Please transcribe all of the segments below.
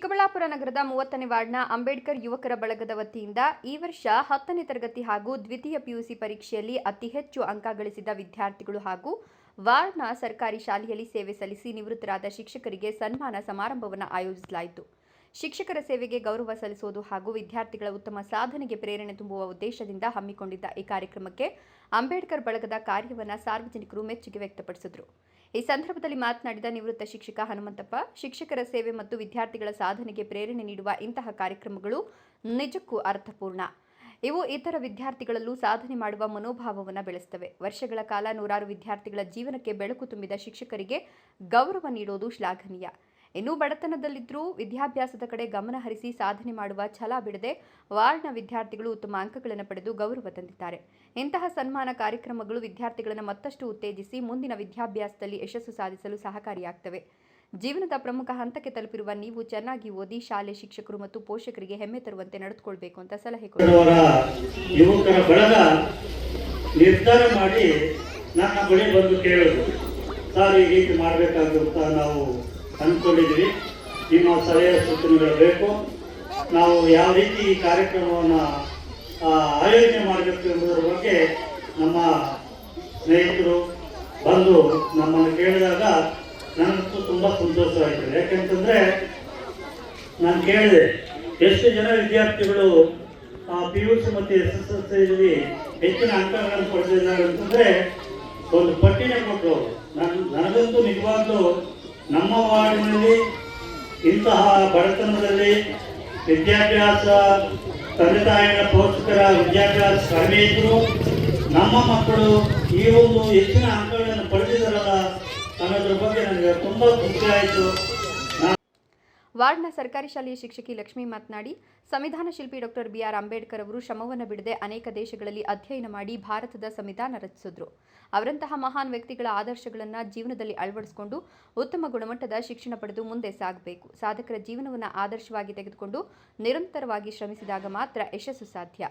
ಚಿಕ್ಕಬಳ್ಳಾಪುರ ನಗರದ 30ನೇ ವಾರ್ಡ್ನ ಅಂಬೇಡ್ಕರ್ ಯುವಕರ ಬಳಗದ ವತಿಯಿಂದ ಈ ವರ್ಷ 10ನೇ ತರಗತಿ ಹಾಗೂ ದ್ವಿತೀಯ ಪಿಯುಸಿ ಪರೀಕ್ಷೆಯಲ್ಲಿ ಅತಿ ಹೆಚ್ಚು ಅಂಕ ಗಳಿಸಿದ ವಿದ್ಯಾರ್ಥಿಗಳು ಹಾಗೂ ವಾರ್ಡ್ನ ಸರ್ಕಾರಿ ಶಾಲೆಯಲ್ಲಿ ಸೇವೆ ಸಲ್ಲಿಸಿ ನಿವೃತ್ತರಾದ ಶಿಕ್ಷಕರಿಗೆ ಸನ್ಮಾನ ಸಮಾರಂಭವನ್ನು ಆಯೋಜಿಸಲಾಯಿತು. ಶಿಕ್ಷಕರ ಸೇವೆಗೆ ಗೌರವ ಸಲ್ಲಿಸುವುದು ಹಾಗೂ ವಿದ್ಯಾರ್ಥಿಗಳ ಉತ್ತಮ ಸಾಧನೆಗೆ ಪ್ರೇರಣೆ ತುಂಬುವ ಉದ್ದೇಶದಿಂದ ಹಮ್ಮಿಕೊಂಡಿದ್ದ ಈ ಕಾರ್ಯಕ್ರಮಕ್ಕೆ ಅಂಬೇಡ್ಕರ್ ಬಳಗದ ಕಾರ್ಯವನ್ನು ಸಾರ್ವಜನಿಕರು ಮೆಚ್ಚುಗೆ ವ್ಯಕ್ತಪಡಿಸಿದರು. ಈ ಸಂದರ್ಭದಲ್ಲಿ ಮಾತನಾಡಿದ ನಿವೃತ್ತ ಶಿಕ್ಷಕ ಹನುಮಂತಪ್ಪ, ಶಿಕ್ಷಕರ ಸೇವೆ ಮತ್ತು ವಿದ್ಯಾರ್ಥಿಗಳ ಸಾಧನೆಗೆ ಪ್ರೇರಣೆ ನೀಡುವ ಇಂತಹ ಕಾರ್ಯಕ್ರಮಗಳು ನಿಜಕ್ಕೂ ಅರ್ಥಪೂರ್ಣ. ಇವು ಇತರ ವಿದ್ಯಾರ್ಥಿಗಳಲ್ಲೂ ಸಾಧನೆ ಮಾಡುವ ಮನೋಭಾವವನ್ನು ಬೆಳೆಸುತ್ತವೆ. ವರ್ಷಗಳ ಕಾಲ ನೂರಾರು ವಿದ್ಯಾರ್ಥಿಗಳ ಜೀವನಕ್ಕೆ ಬೆಳಕು ತುಂಬಿದ ಶಿಕ್ಷಕರಿಗೆ ಗೌರವ ನೀಡುವುದು ಶ್ಲಾಘನೀಯ. ಇನ್ನೂ ಬಡತನದಲ್ಲಿದ್ದರೂ ವಿದ್ಯಾಭ್ಯಾಸದ ಕಡೆ ಗಮನ ಹರಿಸಿ ಸಾಧನೆ ಮಾಡುವ ಛಲ ಬಿಡದೆ ವಾರ್ಡ್ನ ವಿದ್ಯಾರ್ಥಿಗಳು ಉತ್ತಮ ಅಂಕಗಳನ್ನು ಪಡೆದು ಗೌರವ ತಂದಿದ್ದಾರೆ. ಇಂತಹ ಸನ್ಮಾನ ಕಾರ್ಯಕ್ರಮಗಳು ವಿದ್ಯಾರ್ಥಿಗಳನ್ನು ಮತ್ತಷ್ಟು ಉತ್ತೇಜಿಸಿ ಮುಂದಿನ ವಿದ್ಯಾಭ್ಯಾಸದಲ್ಲಿ ಯಶಸ್ಸು ಸಾಧಿಸಲು ಸಹಕಾರಿಯಾಗುತ್ತವೆ. ಜೀವನದ ಪ್ರಮುಖ ಹಂತಕ್ಕೆ ತಲುಪಿರುವ ನೀವು ಚೆನ್ನಾಗಿ ಓದಿ ಶಾಲೆ, ಶಿಕ್ಷಕರು ಮತ್ತು ಪೋಷಕರಿಗೆ ಹೆಮ್ಮೆ ತರುವಂತೆ ನಡೆದುಕೊಳ್ಬೇಕು ಅಂತ ಸಲಹೆ ಕೊಟ್ಟರು. ಯುವಕರ ಬಳಗ ನಿರ್ಧಾರ ಮಾಡಿ ನನ್ನ ಬಳಿ ಬಂದು ಕೇಳೋದು, ಸರ್ ಈ ರೀತಿ ಮಾಡಬೇಕಾಗುತ್ತಾ ನಾವು ಅಂದ್ಕೊಂಡಿದ್ವಿ, ನಿಮ್ಮ ಸಲಹೆ ಸೂಚನೆಗಳು ಬೇಕು, ನಾವು ಯಾವ ರೀತಿ ಈ ಕಾರ್ಯಕ್ರಮವನ್ನು ಆಯೋಜನೆ ಮಾಡಬೇಕು ಎಂಬುದರ ಬಗ್ಗೆ ನಮ್ಮ ಸ್ನೇಹಿತರು ಬಂದು ನಮ್ಮನ್ನು ಕೇಳಿದಾಗ ನನಗಂತೂ ತುಂಬ ಸಂತೋಷವಾಯಿತು. ಯಾಕೆಂತಂದರೆ ನಾನು ಕೇಳಿದೆ, ಎಷ್ಟು ಜನ ವಿದ್ಯಾರ್ಥಿಗಳು PUC ಮತ್ತು SSLCಯಲ್ಲಿ ಹೆಚ್ಚಿನ ಅಂಕಗಳನ್ನು ಪಡೆದಿದ್ದಾರೆ ಅಂತಂದರೆ ಒಂದು ಪಟ್ಟಿನೇ ಕೊಟ್ಟರು. ನನಗಂತೂ ನಿಜವಾಗ್ಲೂ ನಮ್ಮ ವಾರ್ಡಿನಲ್ಲಿ ಇಂತಹ ಬಡತನದಲ್ಲಿ ವಿದ್ಯಾಭ್ಯಾಸ, ತಂದೆ ತಾಯಿಗಳ ಪೋಷಕರ ವಿದ್ಯಾಭ್ಯಾಸ ಕಡಿಮೆ ಇದ್ದರೂ ನಮ್ಮ ಮಕ್ಕಳು ಈ ಒಂದು ಹೆಚ್ಚಿನ ಅಂಕಗಳನ್ನು ಪಡೆದಿದ್ದಾರಲ್ಲ ಅನ್ನೋದ್ರ ಬಗ್ಗೆ ನನಗೆ ತುಂಬ ಖುಷಿ ಆಯಿತು. ವಾರ್ಡ್ನ ಸರ್ಕಾರಿ ಶಾಲೆಯ ಶಿಕ್ಷಕಿ ಲಕ್ಷ್ಮಿ ಮಾತನಾಡಿ, ಸಂವಿಧಾನ ಶಿಲ್ಪಿ ಡಾಕ್ಟರ್ BR ಅಂಬೇಡ್ಕರ್ ಅವರು ಶ್ರಮವನ್ನು ಬಿಡದೆ ಅನೇಕ ದೇಶಗಳಲ್ಲಿ ಅಧ್ಯಯನ ಮಾಡಿ ಭಾರತದ ಸಂವಿಧಾನ ರಚಿಸಿದ್ರು. ಅವರಂತಹ ಮಹಾನ್ ವ್ಯಕ್ತಿಗಳ ಆದರ್ಶಗಳನ್ನು ಜೀವನದಲ್ಲಿ ಅಳವಡಿಸಿಕೊಂಡು ಉತ್ತಮ ಗುಣಮಟ್ಟದ ಶಿಕ್ಷಣ ಪಡೆದು ಮುಂದೆ ಸಾಗಬೇಕು. ಸಾಧಕರ ಜೀವನವನ್ನು ಆದರ್ಶವಾಗಿ ತೆಗೆದುಕೊಂಡು ನಿರಂತರವಾಗಿ ಶ್ರಮಿಸಿದಾಗ ಮಾತ್ರ ಯಶಸ್ಸು ಸಾಧ್ಯ.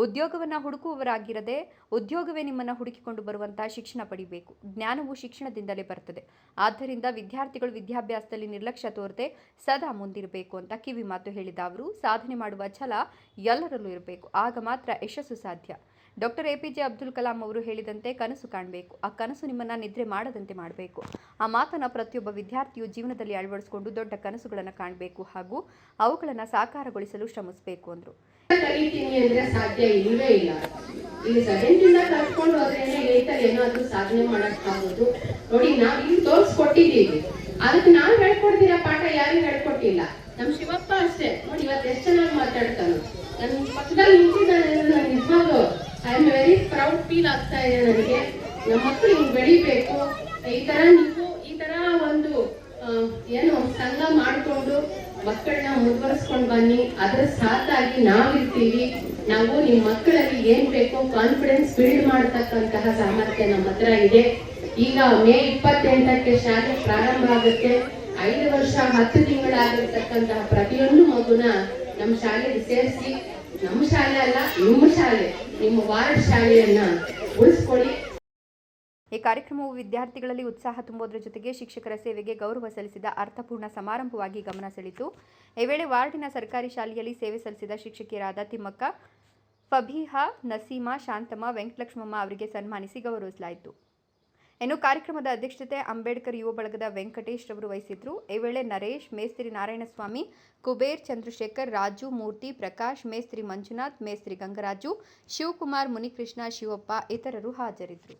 ಉದ್ಯೋಗವನ್ನು ಹುಡುಕುವವರಾಗಿರದೆ ಉದ್ಯೋಗವೇ ನಿಮ್ಮನ್ನು ಹುಡುಕಿಕೊಂಡು ಬರುವಂತಹ ಶಿಕ್ಷಣ ಪಡಿಬೇಕು. ಜ್ಞಾನವು ಶಿಕ್ಷಣದಿಂದಲೇ ಬರ್ತದೆ. ಆದ್ದರಿಂದ ವಿದ್ಯಾರ್ಥಿಗಳು ವಿದ್ಯಾಭ್ಯಾಸದಲ್ಲಿ ನಿರ್ಲಕ್ಷ್ಯ ತೋರದೆ ಸದಾ ಮುಂದಿರಬೇಕು ಅಂತ ಕಿವಿ ಮಾತು ಹೇಳಿದ ಅವರು, ಸಾಧನೆ ಮಾಡುವ ಛಲ ಎಲ್ಲರಲ್ಲೂ ಇರಬೇಕು, ಆಗ ಮಾತ್ರ ಯಶಸ್ಸು ಸಾಧ್ಯ. ಡಾಕ್ಟರ್ APJ ಅಬ್ದುಲ್ ಕಲಾಂ ಅವರು ಹೇಳಿದಂತೆ ಕನಸು ಕಾಣಬೇಕು, ಆ ಕನಸು ನಿಮ್ಮನ್ನು ನಿದ್ರೆ ಮಾಡದಂತೆ ಮಾಡಬೇಕು. ಆ ಮಾತನ್ನು ಪ್ರತಿಯೊಬ್ಬ ವಿದ್ಯಾರ್ಥಿಯು ಜೀವನದಲ್ಲಿ ಅಳವಡಿಸಿಕೊಂಡು ದೊಡ್ಡ ಕನಸುಗಳನ್ನು ಕಾಣಬೇಕು ಹಾಗೂ ಅವುಗಳನ್ನು ಸಾಕಾರಗೊಳಿಸಲು ಶ್ರಮಿಸಬೇಕು ಅಂದರು. ಕಲಿತೀನಿ ಅಂದ್ರೆ ಸಾಧ್ಯ ಇಲ್ಲವೇ ಇಲ್ಲ. ಇಲ್ಲಿ 7ರಿಂದ ಕಲ್ತ್ಕೊಂಡು ಹೋದ್ರೇನೆ ಏತಲ್ಲಿ ಏನಾದ್ರೂ ಸಾಧನೆ ಮಾಡಕ್ಕಾಗೋದು. ನೋಡಿ, ನಾವು ಇಲ್ಲಿ ತೋರಿಸ್ಕೊಟ್ಟಿದ್ದೀವಿ, ಅದಕ್ಕೆ ನಾವು ಹೇಳ್ಕೊಡ್ತೀರ ಪಾಠ ಯಾರು ಹೇಳ್ಕೊಟ್ಟಿಲ್ಲ. ನಮ್ ಶಿವಪ್ಪ ಅಷ್ಟೇ ನೋಡಿ, ಇವತ್ತು ಎಷ್ಟು ಚೆನ್ನಾಗಿ ಮಾತಾಡ್ತಾನೆ. ನನ್ನ ಪಕ್ಕದಲ್ಲಿ ನಿಂತಿದ್ದಾನೆ. ನಿಜವಾಗ್ಲೂ I am very proud feel ಆಗ್ತಾ ಇದೆ ನನಗೆ. ನಮ್ಮ ಮಕ್ಕಳು ಹಿಂಗ್ ಬೆಳಿಬೇಕು. ಈ ತರ ನೀವು ಈ ತರ ಒಂದು ಏನು ಸಂಘ ಮಾಡಿಕೊಂಡು ಮಕ್ಕಳನ್ನ ಮುಂದುವರಿಸ್ಕೊಂಡು ಬನ್ನಿ. ಅದ್ರ ಸಾಥಾಗಿ ನಾವಿರ್ತೀವಿ. ನಾವು ನಿಮ್ಮ ಮಕ್ಕಳಲ್ಲಿ ಏನ್ ಬೇಕೋ ಕಾನ್ಫಿಡೆನ್ಸ್ ಬಿಲ್ಡ್ ಮಾಡತಕ್ಕಂತಹ ಸಾಮರ್ಥ್ಯ ನಮ್ಮ ಹತ್ರ ಇದೆ. ಈಗ ಮೇ 28ಕ್ಕೆ ಶಾಲೆ ಪ್ರಾರಂಭ ಆಗುತ್ತೆ. 5 ವರ್ಷ 10 ತಿಂಗಳಾಗಿರ್ತಕ್ಕಂತಹ ಪ್ರತಿಯೊಂದು ಮಗುನ ನಮ್ಮ ಶಾಲೆಗೆ ಸೇರಿಸಿ, ನಮ್ಮ ಶಾಲೆ ಅಲ್ಲ ನಿಮ್ಮ ಶಾಲೆ, ನಿಮ್ಮ ವಾರ್ಡ್ ಶಾಲೆಯನ್ನ ಉಳಿಸ್ಕೊಳ್ಳಿ. ಈ ಕಾರ್ಯಕ್ರಮವು ವಿದ್ಯಾರ್ಥಿಗಳಲ್ಲಿ ಉತ್ಸಾಹ ತುಂಬುವುದರ ಜೊತೆಗೆ ಶಿಕ್ಷಕರ ಸೇವೆಗೆ ಗೌರವ ಸಲ್ಲಿಸಿದ ಅರ್ಥಪೂರ್ಣ ಸಮಾರಂಭವಾಗಿ ಗಮನ ಸೆಳೆಯಿತು. ಈ ವೇಳೆ ವಾರ್ಡಿನ ಸರ್ಕಾರಿ ಶಾಲೆಯಲ್ಲಿ ಸೇವೆ ಸಲ್ಲಿಸಿದ ಶಿಕ್ಷಕಿಯರಾದ ತಿಮ್ಮಕ್ಕ, ಫಬೀಹಾ, ನಸೀಮಾ, ಶಾಂತಮ್ಮ, ವೆಂಕಟಲಕ್ಷ್ಮಮ್ಮ ಅವರಿಗೆ ಸನ್ಮಾನಿಸಿ ಗೌರವಿಸಲಾಯಿತು. ಇನ್ನು ಕಾರ್ಯಕ್ರಮದ ಅಧ್ಯಕ್ಷತೆ ಅಂಬೇಡ್ಕರ್ ಯುವ ಬಳಗದ ವೆಂಕಟೇಶ್ ರವರು ವಹಿಸಿದ್ರು. ಈ ವೇಳೆ ನರೇಶ್, ಮೇಸ್ತ್ರಿ ನಾರಾಯಣಸ್ವಾಮಿ, ಕುಬೇರ್, ಚಂದ್ರಶೇಖರ್, ರಾಜು, ಮೂರ್ತಿ, ಪ್ರಕಾಶ್, ಮೇಸ್ತ್ರಿ ಮಂಜುನಾಥ್, ಮೇಸ್ತ್ರಿ ಗಂಗರಾಜು, ಶಿವಕುಮಾರ್, ಮುನಿಕೃಷ್ಣ, ಶಿವಪ್ಪ ಇತರರು ಹಾಜರಿದ್ದರು.